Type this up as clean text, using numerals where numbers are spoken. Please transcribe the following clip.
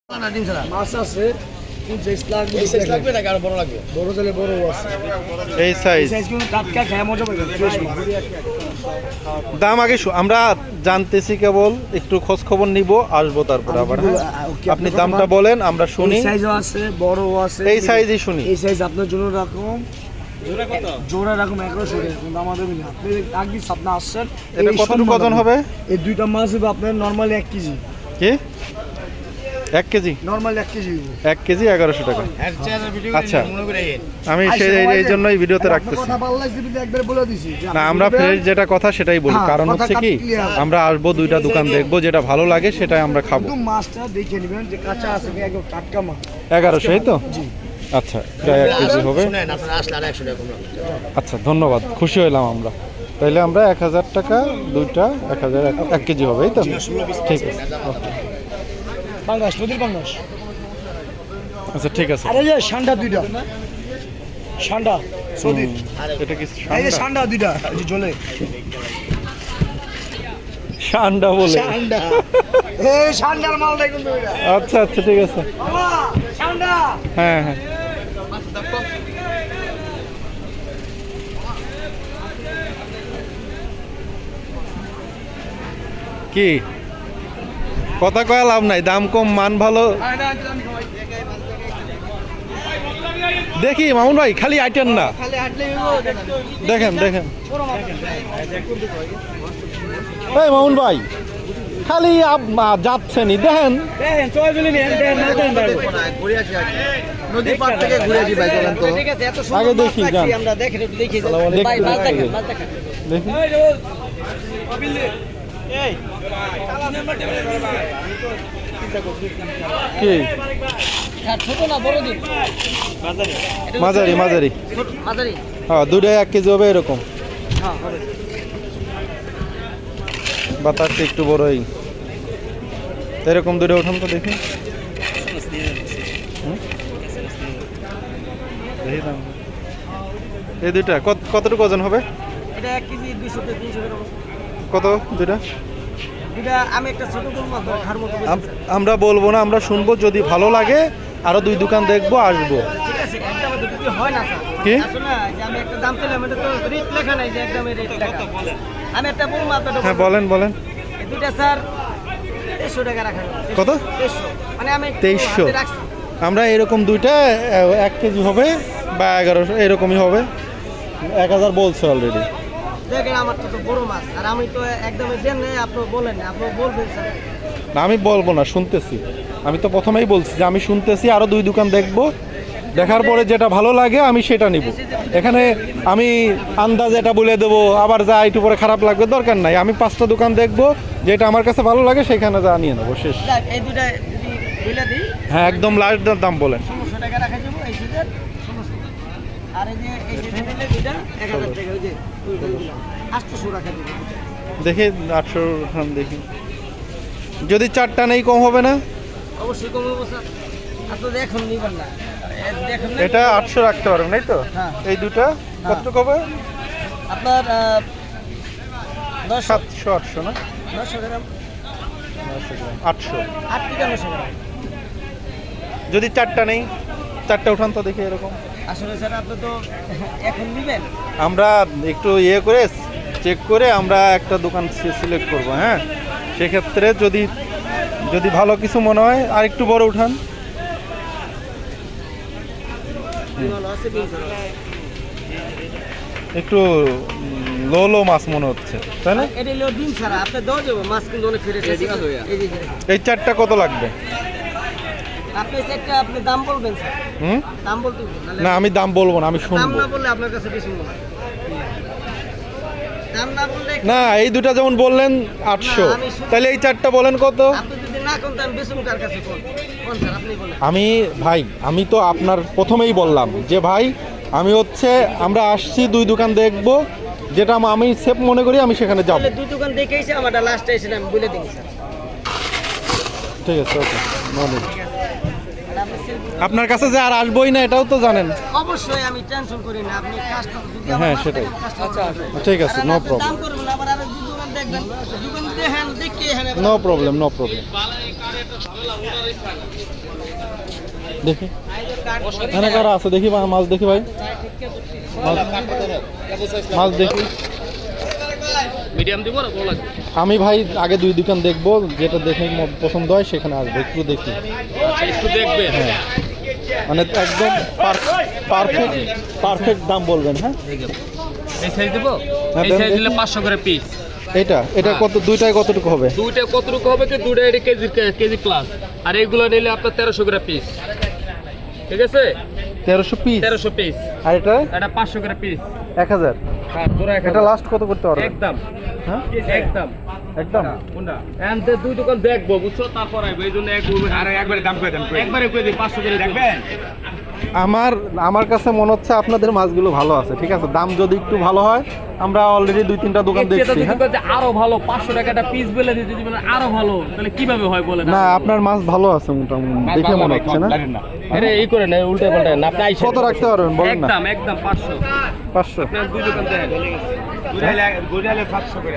মাছ আছে এই সাইজ লাগবে নাকি আরো বড় লাগবে? বড় হলে বড় আছে। এই সাইজ কিন্তু টাটকা খেয়ে মজা পাবে ফ্রেশ মাছ। দাম আগে আমরা জানতেছি, কেবল একটু খোঁজ খবর নিব, আসবো তারপর আবার। আপনি দামটা বলেন, আমরা শুনি। এই সাইজও আছে, বড়ও আছে। এই সাইজই শুনি। এই সাইজ আপনার জন্য রাখুন। জোড়া কত? জোড়া রাখুন 1100 টাকা। কিন্তু আমাদের মিলে আপনি আগে আপনি আসছেন। এটা কতটুকু ওজন হবে? এই দুইটা মাছ হবে আপনার নরমালি 1 কেজি। কি 1 কেজি? Normal 1 KG. 1 কেজি 1100 টাকা। আচ্ছা, আমি এই জন্যই ভিডিওতে রাখতেছি। কথা ভালো লাগছে বিলে একবার বলে দিছি। না, আমরা ফ্রেশ যেটা কথা সেটাই বলি। কারণ হচ্ছে কি, আমরা আসবো, দুইটা দোকান দেখবো, যেটা ভালো লাগে সেটাই আমরা খাবো। কিন্তু মাছটা দেখে নেবেন যে কাঁচা আছে কি একদম টাটকা মাছ। 1100, এই তো? জি। আচ্ছা, প্রায় 1 কেজি হবে। শুনেন আপনারা আসলে 100 টাকা কম। আচ্ছা, ধন্যবাদ, খুশি হলাম আমরা। তাইলে আমরা 1000 টাকা, দুইটা 1000, 1 কেজি হবে, এই তো? ঠিক আছে, বাংলাদেশ নদীর বাংলাদেশ। আচ্ছা ঠিক আছে। আরে যে সান্ডা দুইটা, সান্ডা সৌদির। এটা কি এই যে সান্ডা? সান্ডা দুইটা, এই যে জ্বলে সান্ডা বলে? সান্ডা, এই সান্ডার মাল দেখুন তো এটা। আচ্ছা আচ্ছা, ঠিক আছে। বাবা সান্ডা। হ্যাঁ হ্যাঁ, কি কথা কয়া লাভ নাই, দাম কম, মান ভালো। দেখি মামুন ভাই, খালি আইটেন না, দেখেন দেখেন। এই মামুন ভাই, খালি যাচ্ছেনই, দেখেন। নদী পার থেকে ঘুরে আসি ভাই, চলেন তো। ঠিক আছে, এত সুন্দর আগে মাছ দেখি, রাখছি যান। আমরা, দেখেন একটু দেখি ভাই, মাছ দেখেন, মাছ দেখেন। দেখি কি ছোট না বড় দিন? মাঝারি মাঝারি। মাঝারি। হ্যাঁ, দুটাই 1 কেজি হবে এরকম, হ্যাঁ হবে। বা তার চেয়ে একটু বড়ই। এরকম দুটো উঠান তো দেখি। দেখি দাম। এই দুইটা কতটুকু ওজন হবে? এটা 1 কেজি 200 থেকে 300 গ্রাম। কত দুইটা? এটা আমি একটা ছোট বড় মাছ খার মতো বলছি। আমরা বলবো না, আমরা শুনবো, যদি ভালো লাগে আরো 2 দোকান দেখবো, আসবো। ঠিক আছে, একদম দুটো হয় না স্যার। কি? আসলে যে আমি একটা দাম চাইলাম, এটা তো রেট লেখা নাই যে একদম রেট লেখা। আমি একটা বড় মাছ হ্যাঁ বলেন বলেন। এই দুইটা স্যার 2300 টাকা রাখা যাবে। কত? 2300। মানে আমি একটু 2300 হাতে রাখছি। আমরা এরকম দুইটা 1 কেজি হবে বা 1100 এরকমই হবে। 1000 বলছে অলরেডি। দেখেন আমার তো বড় মাছ, আর আমি তো একদমই দেন নাই, আপনি বলেন না, আপনি বলবেন স্যার। না, আমি বলবো না, শুনতেছি। আমি তো প্রথমেই বলছি যে আমি শুনতেছি, আরো 2 দোকান দেখবো, দেখার পরে যেটা ভালো লাগে আমি সেটা নিব। এখানে আমি আন্দাজ এটা বলে দেবো, আবার যা একটু পরে খারাপ লাগবে, দরকার নাই। আমি 5টা দোকান দেখবো, যেটা আমার কাছে ভালো লাগে সেখানে যা নিয়ে নেবো, শেষ। দেখ, এই দুইটা যদি বলে দিই, হ্যাঁ, একদম লাস্ট দাম বলেন। 1600 টাকা রাখা যাবো এই সিজন 1600। আর এই যে এই যে নিলে দুইটা 1000 টাকা, ওই যে 800 রাখা যাবে। দেখি 800 খান দেখি, যদি 4টা নেই কম হবে না? অবশ্যই কম হবে স্যার, আপনি দেখুন নিবেন না, দেখুন না। এটা 800 রাখতে পারবেন, এই তো? হ্যাঁ। এই দুটা কতটুকু হবে? আপনার 700 800 না? 900 গ্রাম, 800। 8 থেকে 900 গ্রাম। যদি 4টা নেই, 4টা উঠান তো দেখি এরকম। আসলে স্যার আপনি তো এখন নিবেন। আমরা একটু করে চেক করে আমরা একটা দোকান সিলেক্ট করব। হ্যাঁ, সেক্ষেত্রে যদি ভালো কিছু মনে হয় আর একটু বড় উঠান। ভালো আছে দিন স্যার। একটু লো মাছ মনে হচ্ছে, তাই না? এটা হলো ডিম স্যার, আপনি দাও যাবো, মাছ কিন্তু অনেক ফ্রেশ আছে। এই যে এই 4টা কত লাগবে? আপনি সেটা আপনি দাম বলবেন স্যার, হুম? দাম বলতে হবে, নাহলে না, আমি দাম বলবো না, আমি দাম শুনবো। না বললে আপনার কাছে বেশি মনে হয়। দাম না বললে না, এই দুটা যেমন বললেন 800, না, আমি শুনবো। তাহলে এই 4টা বলেন কত? আপনি যদি না কোন আমি বেশি কার কাছে কোন কোন স্যার আপনি বলেন। আমি তো আপনার প্রথমেই বললাম যে ভাই, আমি আমরা আসছি 2 দোকান দেখবো, যেটা আমি সেফ মনে করি আমি সেখানে যাব। তাহলে দুই দোকান দেখেইছে, আমারটা লাস্টে এসে আমি বলে দিই স্যার। ঠিক আছে, ওকে, নো নিড। আর আপনি সেল- আপনার কাছে যে আর আসবোই না এটাও তো জানেন। অবশ্যই আমি টেনশন করি না, আপনি কাস্টমার যদি হ্যাঁ, আমার মাছ সেটাই। দেখেন, কাস্টমার ঠিক আছে, আর নো আপনি প্রবলেম। দাম করবেন, আবার দুই দোকান দেখবেন, দেখবেন দোকান দেখেন দেখে হ্যাঁ নো প্রবলেম নো প্রবলেম। দেখি এখানে কারা আছে দেখি মাছ দেখি ভাই, মাছ দেখি। মিডিয়াম দিব না বলা আমি ভাই আগে 2 দোকান দেখবো, যেটা দেখে পছন্দ হয় সেখানে আসবো, একটু দেখি। একটু দেখবেন। হ্যাঁ মানে একদম পারফেক্ট পারফেক্ট দাম বলবেন। হ্যাঁ এই সাইজ দিব, হ্যাঁ, এই সাইজ দিলে 500 করে পিস। এটা কত, দুইটায় কতটুকু হবে? দুইটা কতটুকু হবে কি দুইটা এর কেজি প্লাস, আর এইগুলো নিলে আপনার 1300 করে পিস। ঠিক আছে 1300 পিস। 1300 পিস। আর এটা এটা 500 করে পিস। 1000। হ্যাঁ জোড়া এটা লাস্ট কত করতে পারবেন? একদম হ্যাঁ একদম একদম। কোনটা এন্ড দুই দোকান দেখবো বুঝছো, তারপর আইবো। এইজন্য একবারে দাম কই দেন, একবারে কই দিই 500 করে দেখবেন। আমার কাছে মনে হচ্ছে আপনাদের মাছগুলো ভালো আছে, ঠিক আছে। দাম যদি একটু ভালো হয়, আমরা অলরেডি 2-3টা দোকান দেখছি। হ্যাঁ আরো ভালো 500 টাকা একটা পিস বলে দিতে যদি মানে আরো ভালো, তাহলে কিভাবে হয় বলেন? না আপনার মাছ ভালো আছে মোটামুটি দেখে মনে হচ্ছে না। আরে এই করে না, উল্টে পাল্টে না, আপনি আইসা কত রাখতে পারবেন বলেন না? একদম একদম 500। 500। আপনার দুই দোকান দেখেন, গুড়ালে 700 করে।